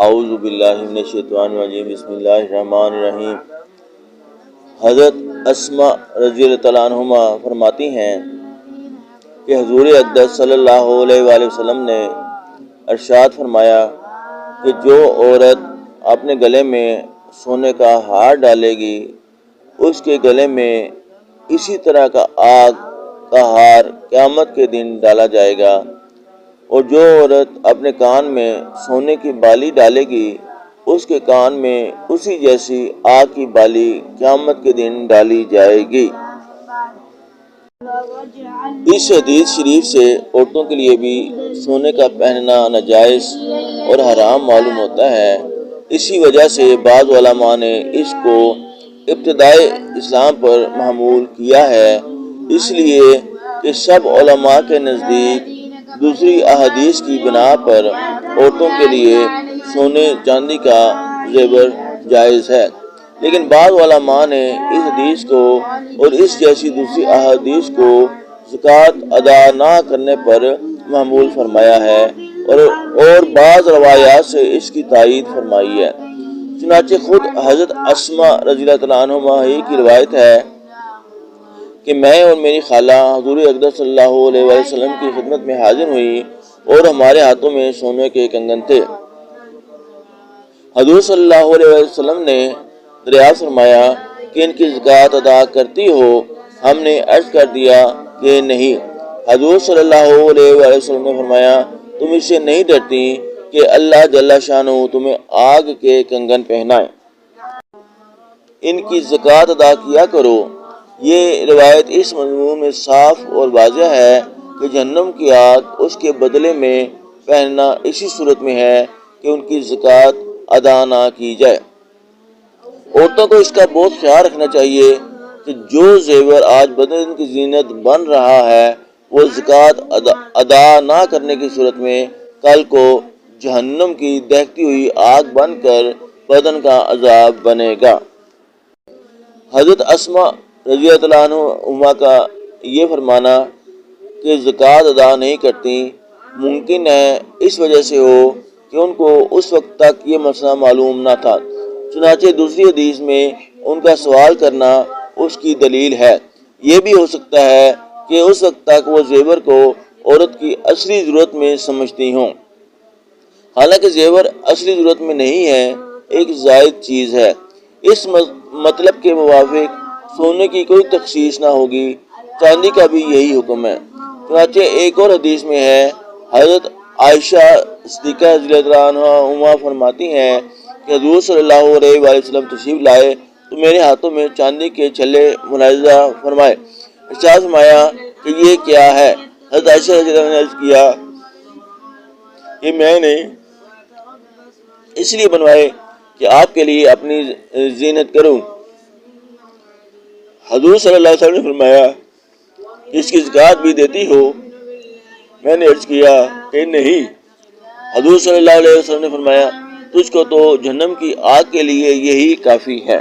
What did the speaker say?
اعوذ باللہ من الشیطان الرجیم، بسم اللہ الرحمن الرحیم۔ حضرت اسماء رضی اللہ تعالیٰ عنہما فرماتی ہیں کہ حضور اقدس صلی اللہ علیہ وآلہ وسلم نے ارشاد فرمایا کہ جو عورت اپنے گلے میں سونے کا ہار ڈالے گی اس کے گلے میں اسی طرح کا آگ کا ہار قیامت کے دن ڈالا جائے گا، اور جو عورت اپنے کان میں سونے کی بالی ڈالے گی اس کے کان میں اسی جیسی آگ کی بالی قیامت کے دن ڈالی جائے گی۔ اس حدیث شریف سے عورتوں کے لیے بھی سونے کا پہننا ناجائز اور حرام معلوم ہوتا ہے۔ اسی وجہ سے بعض علماء نے اس کو ابتدائی اسلام پر محمول کیا ہے، اس لیے کہ سب علماء کے نزدیک دوسری احادیث کی بنا پر عورتوں کے لیے سونے چاندی کا زیور جائز ہے، لیکن بعض علماء نے اس حدیث کو اور اس جیسی دوسری احادیث کو زکوٰۃ ادا نہ کرنے پر محمول فرمایا ہے، اور بعض روایات سے اس کی تائید فرمائی ہے۔ چنانچہ خود حضرت اسماء رضی اللہ تعالیٰ عنہما ہی کی روایت ہے کہ میں اور میری خالہ حضور اقدس صلی اللہ علیہ وآلہ وسلم کی خدمت میں حاضر ہوئی اور ہمارے ہاتھوں میں سونے کے کنگن تھے۔ حضور صلی اللہ علیہ وآلہ وسلم نے دریافت فرمایا کہ ان کی زکوٰۃ ادا کرتی ہو؟ ہم نے عرض کر دیا کہ نہیں۔ حضور صلی اللہ علیہ وآلہ وسلم نے فرمایا تم اس سے نہیں ڈرتی کہ اللہ جل شانہ تمہیں آگ کے کنگن پہنائے، ان کی زکوٰۃ ادا کیا کرو۔ یہ روایت اس مضمون میں صاف اور واضح ہے کہ جہنم کی آگ اس کے بدلے میں پہننا اسی صورت میں ہے کہ ان کی زکوٰۃ ادا نہ کی جائے۔ عورتوں کو اس کا بہت خیال رکھنا چاہیے کہ جو زیور آج بدن کی زینت بن رہا ہے وہ زکوٰۃ ادا نہ کرنے کی صورت میں کل کو جہنم کی دہتی ہوئی آگ بن کر بدن کا عذاب بنے گا۔ حضرت اسماء رضی اللہ عنہما کا یہ فرمانا کہ زکوٰۃ ادا نہیں کرتی ممکن ہے اس وجہ سے ہو کہ ان کو اس وقت تک یہ مسئلہ معلوم نہ تھا، چنانچہ دوسری حدیث میں ان کا سوال کرنا اس کی دلیل ہے۔ یہ بھی ہو سکتا ہے کہ اس وقت تک وہ زیور کو عورت کی اصلی ضرورت میں سمجھتی ہوں، حالانکہ زیور اصلی ضرورت میں نہیں ہے، ایک زائد چیز ہے۔ اس مطلب کے موافق سونے کی کوئی تخصیص نہ ہوگی، چاندی کا بھی یہی حکم ہے۔ چنانچہ ایک اور حدیث میں ہے، حضرت عائشہ صدیقہ رضی اللہ عنہا فرماتی ہیں کہ حضور صلی اللہ علیہ وآلہ وسلم تشریف لائے تو میرے ہاتھوں میں چاندی کے چھلے ملاحظہ فرمائے، ارشاد فرمایا کہ یہ کیا ہے؟ حضرت عائشہ رضی اللہ عنہا نے عرض کیا کہ میں نے اس لیے بنوائے کہ آپ کے لیے اپنی زینت کروں۔ حضور صلی اللہ علیہ وسلم نے فرمایا کہ اس کی زکوٰۃ بھی دیتی ہو؟ میں نے عرض کیا کہ نہیں۔ حضور صلی اللہ علیہ وسلم نے فرمایا تجھ کو تو جہنم کی آگ کے لیے یہی کافی ہے۔